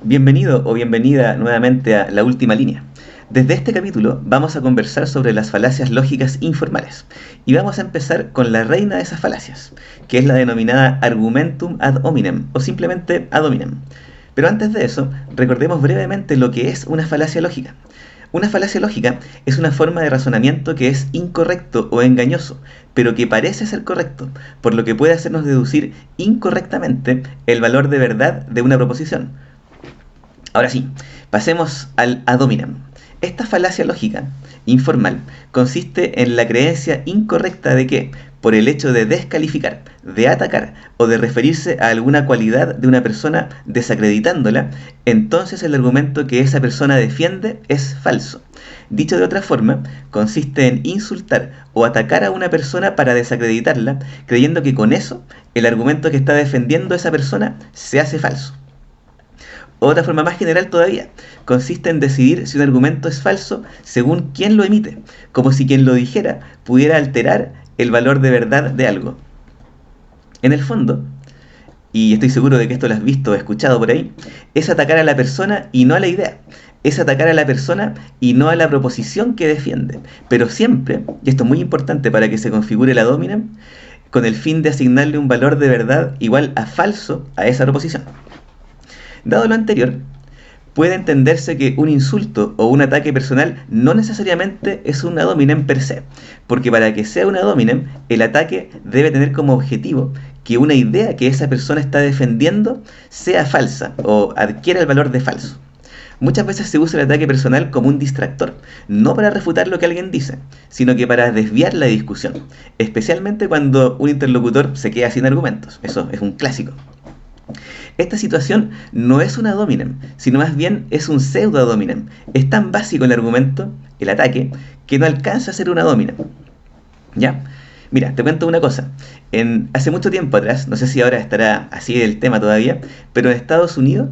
Bienvenido o bienvenida nuevamente a La Última Línea. Desde este capítulo vamos a conversar sobre las falacias lógicas informales y vamos a empezar con la reina de esas falacias, que es la denominada argumentum ad hominem o simplemente ad hominem. Pero antes de eso, recordemos brevemente lo que es una falacia lógica. Una falacia lógica es una forma de razonamiento que es incorrecto o engañoso, pero que parece ser correcto, por lo que puede hacernos deducir incorrectamente el valor de verdad de una proposición. Ahora sí, pasemos al ad hominem. Esta falacia lógica informal consiste en la creencia incorrecta de que, por el hecho de descalificar, de atacar o de referirse a alguna cualidad de una persona desacreditándola, entonces el argumento que esa persona defiende es falso. Dicho de otra forma, consiste en insultar o atacar a una persona para desacreditarla, creyendo que con eso el argumento que está defendiendo esa persona se hace falso. Otra forma más general todavía consiste en decidir si un argumento es falso según quién lo emite, como si quien lo dijera pudiera alterar el valor de verdad de algo. En el fondo, y estoy seguro de que esto lo has visto o escuchado por ahí, es atacar a la persona y no a la idea. Es atacar a la persona y no a la proposición que defiende. Pero siempre, y esto es muy importante para que se configure la ad hominem, con el fin de asignarle un valor de verdad igual a falso a esa proposición. Dado lo anterior, puede entenderse que un insulto o un ataque personal no necesariamente es un ad hominem per se, porque para que sea un ad hominem, el ataque debe tener como objetivo que una idea que esa persona está defendiendo sea falsa o adquiera el valor de falso. Muchas veces se usa el ataque personal como un distractor, no para refutar lo que alguien dice, sino que para desviar la discusión, especialmente cuando un interlocutor se queda sin argumentos. Eso es un clásico. Esta situación no es un ad hominem, sino más bien es un pseudo ad hominem. Es tan básico el argumento, el ataque, que no alcanza a ser un ad hominem. ¿Ya? Mira, te cuento una cosa. Hace mucho tiempo atrás, no sé si ahora estará así el tema todavía, pero en Estados Unidos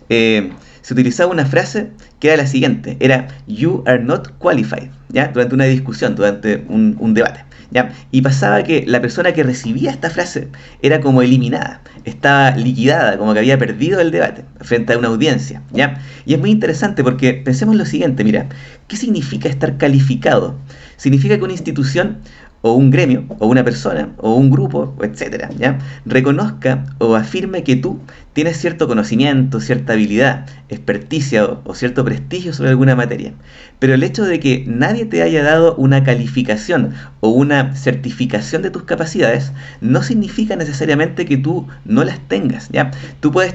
se utilizaba una frase que era la siguiente. Era "You are not qualified", ¿ya? Durante una discusión, durante un debate. ¿Ya? Y pasaba que la persona que recibía esta frase era como eliminada, estaba liquidada, como que había perdido el debate frente a una audiencia. ¿Ya? Y es muy interesante porque pensemos lo siguiente, mira, ¿qué significa estar calificado? Significa que una institución o un gremio, o una persona, o un grupo, etcétera, ¿ya? reconozca o afirme que tú tienes cierto conocimiento, cierta habilidad, experticia o cierto prestigio sobre alguna materia. Pero el hecho de que nadie te haya dado una calificación o una certificación de tus capacidades no significa necesariamente que tú no las tengas, ¿ya? Tú puedes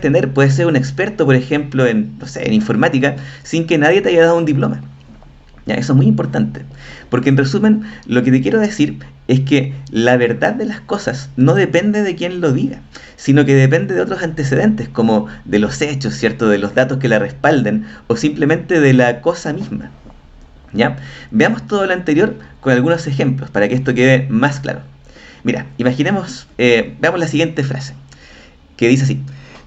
ser un experto, por ejemplo, no sé, en informática, sin que nadie te haya dado un diploma. Ya, eso es muy importante, porque en resumen lo que te quiero decir es que la verdad de las cosas no depende de quién lo diga, sino que depende de otros antecedentes, como de los hechos, ¿cierto? De los datos que la respalden o simplemente de la cosa misma. ¿Ya? Veamos todo lo anterior con algunos ejemplos para que esto quede más claro. Mira, veamos la siguiente frase, que dice así: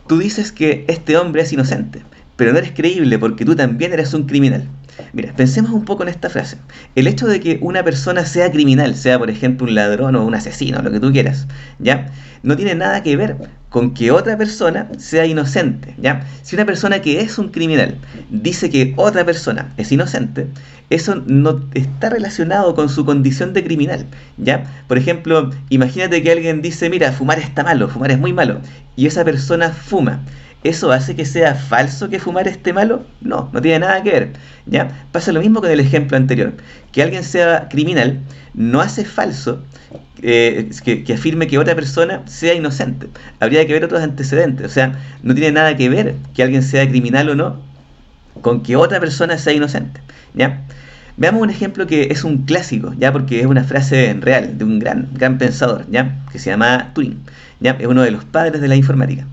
tú dices que este hombre es inocente, pero no eres creíble porque tú también eres un criminal. Mira, pensemos un poco en esta frase. El hecho de que una persona sea criminal, sea por ejemplo un ladrón o un asesino, lo que tú quieras, ¿ya? No tiene nada que ver con que otra persona sea inocente, ¿ya? Si una persona que es un criminal dice que otra persona es inocente, eso no está relacionado con su condición de criminal, ¿ya? Por ejemplo, imagínate que alguien dice, mira, fumar está malo, fumar es muy malo, y esa persona fuma. ¿Eso hace que sea falso que fumar esté malo? No, no tiene nada que ver. ¿Ya? Pasa lo mismo con el ejemplo anterior. Que alguien sea criminal no hace falso que afirme que otra persona sea inocente. Habría que ver otros antecedentes. O sea, no tiene nada que ver que alguien sea criminal o no con que otra persona sea inocente. ¿Ya? Veamos un ejemplo que es un clásico, ¿ya? Porque es una frase real de un gran pensador, ¿ya? Que se llama Turing. ¿Ya? Es uno de los padres de la informática.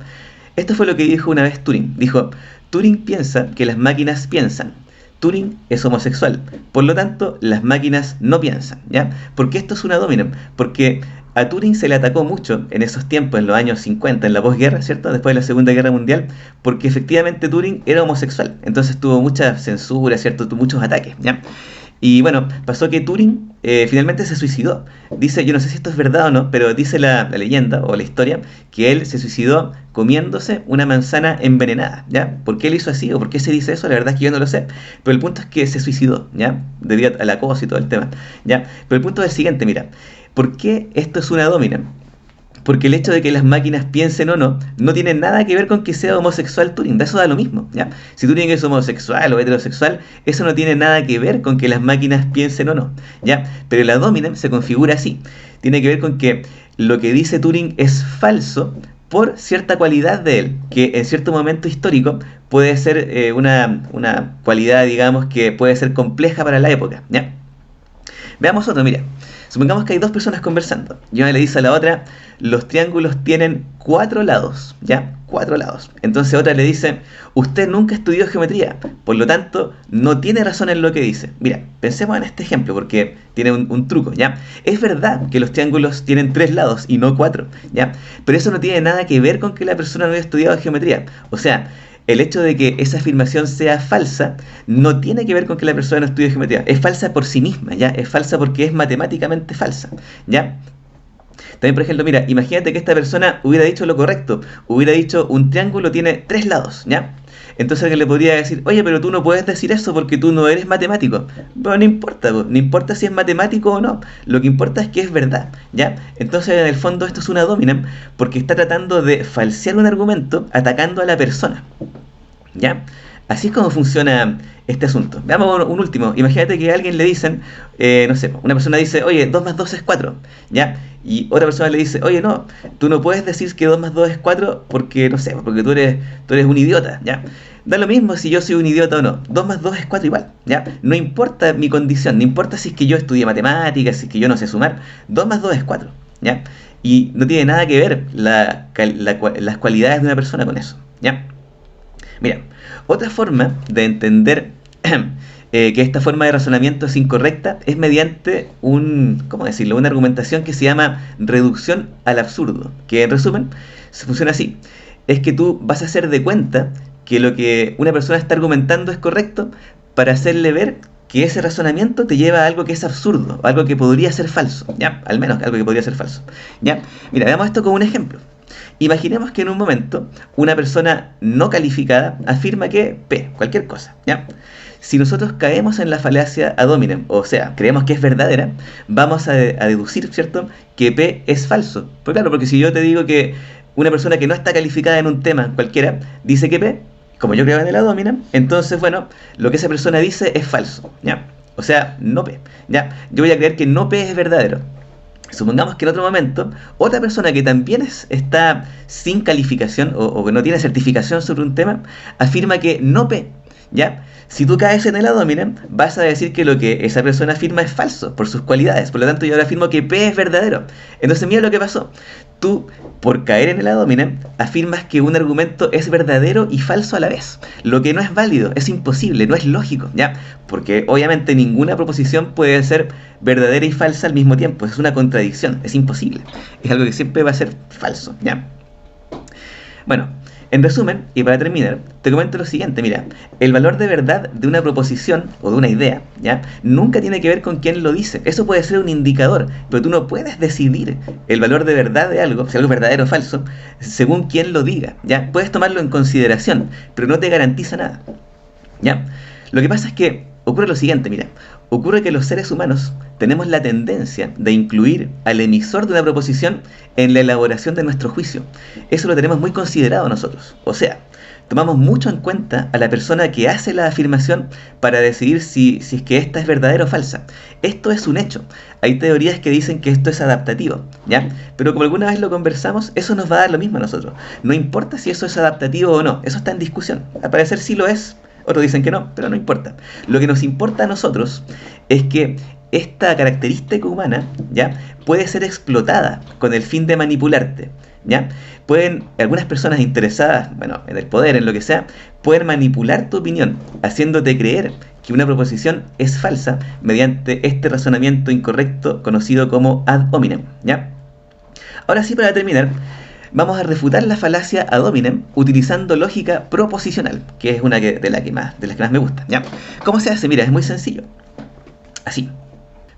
Esto fue lo que dijo una vez Turing. Dijo, Turing piensa que las máquinas piensan. Turing es homosexual. Por lo tanto, las máquinas no piensan. ¿Ya? ¿Por qué esto es un ad hominem? Porque a Turing se le atacó mucho en esos tiempos, en los años 50, en la posguerra, ¿cierto? Después de la Segunda Guerra Mundial, porque efectivamente Turing era homosexual. Entonces tuvo mucha censura, ¿cierto? Tuvo muchos ataques. ¿Ya? Y bueno, pasó que Turing finalmente se suicidó. Dice, yo no sé si esto es verdad o no, pero dice la leyenda o la historia que él se suicidó comiéndose una manzana envenenada, ¿ya? ¿Por qué él hizo así o por qué se dice eso? La verdad es que yo no lo sé, pero el punto es que se suicidó, ¿ya? Debido al acoso y todo el tema, ¿ya? Pero el punto es el siguiente, mira, ¿por qué esto es una domina? Porque el hecho de que las máquinas piensen o no, no tiene nada que ver con que sea homosexual Turing, de eso da lo mismo, ¿ya? Si Turing es homosexual o heterosexual, eso no tiene nada que ver con que las máquinas piensen o no, ¿ya? Pero la dominant se configura así, tiene que ver con que lo que dice Turing es falso por cierta cualidad de él, que en cierto momento histórico puede ser una cualidad, digamos, que puede ser compleja para la época, ¿ya? Veamos otro, mira. Supongamos que hay dos personas conversando. Y una le dice a la otra, los triángulos tienen 4 lados, ¿ya? 4 lados. Entonces otra le dice, usted nunca estudió geometría, por lo tanto, no tiene razón en lo que dice. Mira, pensemos en este ejemplo, porque tiene un truco, ¿ya? Es verdad que los triángulos tienen 3 lados y no 4, ¿ya? Pero eso no tiene nada que ver con que la persona no haya estudiado geometría. O sea, el hecho de que esa afirmación sea falsa no tiene que ver con que la persona no estudie geometría. Es falsa por sí misma, ¿ya? Es falsa porque es matemáticamente falsa, ¿ya? También, por ejemplo, mira, imagínate que esta persona hubiera dicho lo correcto. Hubiera dicho, un triángulo tiene 3 lados, ¿ya? Entonces alguien le podría decir, oye, pero tú no puedes decir eso porque tú no eres matemático. Pero no importa, no importa si es matemático o no. Lo que importa es que es verdad, ¿ya? Entonces, en el fondo, esto es una dominant porque está tratando de falsear un argumento atacando a la persona, ¿ya? Así es como funciona este asunto. Veamos un último. Imagínate que a alguien le dicen, no sé, una persona dice, oye, 2 más 2 es 4, ¿ya? Y otra persona le dice, oye, no, tú no puedes decir que 2 más 2 es 4 porque, no sé, porque tú eres un idiota, ¿ya? Da lo mismo si yo soy un idiota o no. 2 más 2 es 4 igual, ¿ya? No importa mi condición, no importa si es que yo estudié matemáticas, si es que yo no sé sumar. 2 más 2 es 4, ¿ya? Y no tiene nada que ver las cualidades de una persona con eso, ¿ya? Mira, otra forma de entender que esta forma de razonamiento es incorrecta es mediante ¿cómo decirlo? Una argumentación que se llama reducción al absurdo, que en resumen se funciona así. Es que tú vas a hacer de cuenta que lo que una persona está argumentando es correcto para hacerle ver que ese razonamiento te lleva a algo que es absurdo, algo que podría ser falso, ¿ya? Al menos algo que podría ser falso, ¿ya? Mira, veamos esto como un ejemplo. Imaginemos que en un momento una persona no calificada afirma que P, cualquier cosa, ¿ya? Si nosotros caemos en la falacia ad hominem, o sea, creemos que es verdadera, vamos a deducir, ¿cierto?, que P es falso. Pues claro, porque si yo te digo que una persona que no está calificada en un tema cualquiera dice que P, como yo creo en el ad hominem, entonces, bueno, lo que esa persona dice es falso, ¿ya? O sea, no P, ¿ya? Yo voy a creer que no P es verdadero. Supongamos que en otro momento, otra persona que también está sin calificación o que no tiene certificación sobre un tema, afirma que no P, ¿ya? Si tú caes en el ad hominem, vas a decir que lo que esa persona afirma es falso por sus cualidades. Por lo tanto, yo ahora afirmo que P es verdadero. Entonces, mira lo que pasó. Tú, por caer en el ad hominem, afirmas que un argumento es verdadero y falso a la vez. Lo que no es válido, es imposible, no es lógico, ¿ya? Porque obviamente ninguna proposición puede ser verdadera y falsa al mismo tiempo. Es una contradicción, es imposible. Es algo que siempre va a ser falso, ¿ya? Bueno, en resumen, y para terminar, te comento lo siguiente, mira, el valor de verdad de una proposición o de una idea, ¿ya? Nunca tiene que ver con quién lo dice. Eso puede ser un indicador, pero tú no puedes decidir el valor de verdad de algo, si algo es verdadero o falso, según quién lo diga, ¿ya? Puedes tomarlo en consideración, pero no te garantiza nada, ¿ya? Lo que pasa es que ocurre lo siguiente, mira, ocurre que los seres humanos tenemos la tendencia de incluir al emisor de una proposición en la elaboración de nuestro juicio. Eso lo tenemos muy considerado nosotros. O sea, tomamos mucho en cuenta a la persona que hace la afirmación para decidir si es que esta es verdadera o falsa. Esto es un hecho. Hay teorías que dicen que esto es adaptativo, ¿ya? Pero como alguna vez lo conversamos, eso nos va a dar lo mismo a nosotros. No importa si eso es adaptativo o no, eso está en discusión. Al parecer sí lo es. Otros dicen que no, pero no importa. Lo que nos importa a nosotros es que esta característica humana, ¿ya?, puede ser explotada con el fin de manipularte, ¿ya? Algunas personas interesadas, bueno, en el poder, en lo que sea, pueden manipular tu opinión, haciéndote creer que una proposición es falsa mediante este razonamiento incorrecto conocido como ad hominem, ¿ya? Ahora sí, para terminar, vamos a refutar la falacia ad hominem utilizando lógica proposicional, que es una de las que más me gusta, ¿ya? ¿Cómo se hace? Mira, es muy sencillo. Así.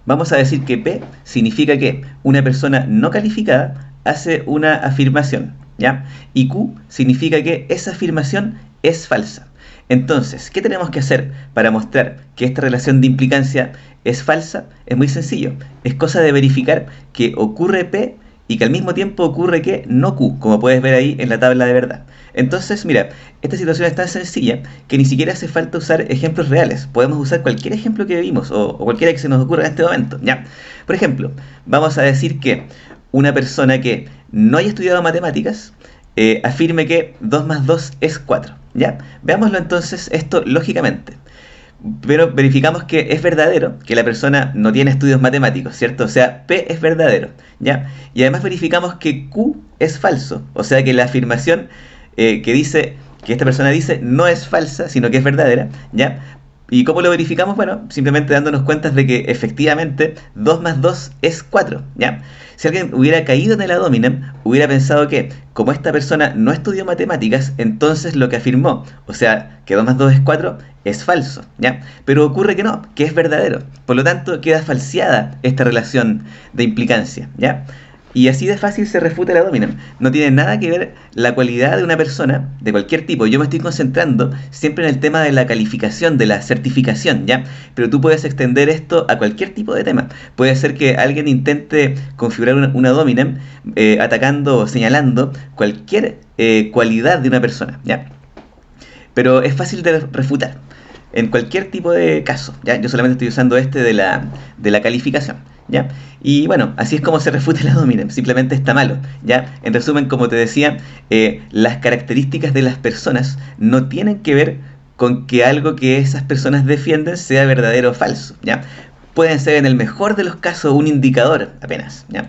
Vamos a decir que P significa que una persona no calificada hace una afirmación, ¿ya? Y Q significa que esa afirmación es falsa. Entonces, ¿qué tenemos que hacer para mostrar que esta relación de implicancia es falsa? Es muy sencillo. Es cosa de verificar que ocurre P y que al mismo tiempo ocurre que no Q, como puedes ver ahí en la tabla de verdad. Entonces, mira, esta situación es tan sencilla que ni siquiera hace falta usar ejemplos reales. Podemos usar cualquier ejemplo que vimos o cualquiera que se nos ocurra en este momento, ¿ya? Por ejemplo, vamos a decir que una persona que no haya estudiado matemáticas afirme que 2 más 2 es 4, ¿ya? Veámoslo entonces esto lógicamente. Pero verificamos que es verdadero, que la persona no tiene estudios matemáticos, ¿cierto? O sea, P es verdadero, ¿ya? Y además verificamos que Q es falso, o sea que la afirmación que dice, que esta persona dice, no es falsa, sino que es verdadera, ¿ya? ¿Y cómo lo verificamos? Bueno, simplemente dándonos cuenta de que efectivamente 2 más 2 es 4, ¿ya? Si alguien hubiera caído en el ad hominem, hubiera pensado que, como esta persona no estudió matemáticas, entonces lo que afirmó, o sea, que 2 más 2 es 4, es falso, ¿ya? Pero ocurre que no, que es verdadero. Por lo tanto, queda falseada esta relación de implicancia, ¿ya? Y así de fácil se refuta el ad hominem. No tiene nada que ver la cualidad de una persona, de cualquier tipo. Yo me estoy concentrando siempre en el tema de la calificación, de la certificación, ¿ya? Pero tú puedes extender esto a cualquier tipo de tema. Puede ser que alguien intente configurar un ad hominem atacando o señalando cualquier cualidad de una persona, ¿ya? Pero es fácil de refutar en cualquier tipo de caso, ¿ya? Yo solamente estoy usando este de la calificación, ¿ya? Y bueno, así es como se refuta el ad hominem, simplemente está malo, ¿ya? En resumen, como te decía, las características de las personas no tienen que ver con que algo que esas personas defienden sea verdadero o falso, ¿ya? Pueden ser en el mejor de los casos un indicador apenas, ¿ya?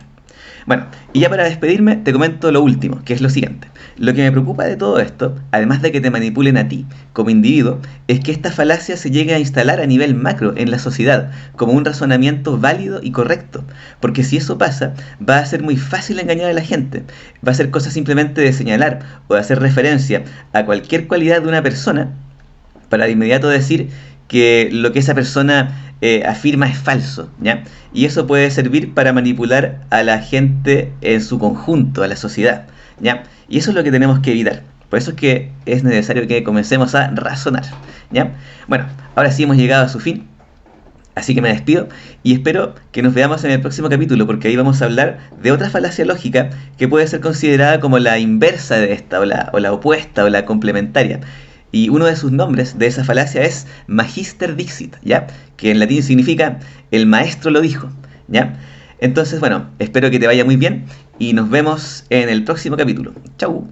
Bueno, y ya para despedirme te comento lo último, que es lo siguiente. Lo que me preocupa de todo esto, además de que te manipulen a ti como individuo, es que esta falacia se llegue a instalar a nivel macro en la sociedad como un razonamiento válido y correcto. Porque si eso pasa, va a ser muy fácil engañar a la gente. Va a ser cosa simplemente de señalar o de hacer referencia a cualquier cualidad de una persona para de inmediato decir que lo que esa persona afirma es falso, ¿ya? Y eso puede servir para manipular a la gente en su conjunto, a la sociedad, ¿ya? Y eso es lo que tenemos que evitar. Por eso es que es necesario que comencemos a razonar, ¿ya? Bueno, ahora sí hemos llegado a su fin, así que me despido y espero que nos veamos en el próximo capítulo, porque ahí vamos a hablar de otra falacia lógica que puede ser considerada como la inversa de esta, o la opuesta, o la complementaria. Y uno de sus nombres de esa falacia es Magister Dixit, ¿ya? Que en latín significa el maestro lo dijo, ¿ya? Entonces, bueno, espero que te vaya muy bien y nos vemos en el próximo capítulo. Chau.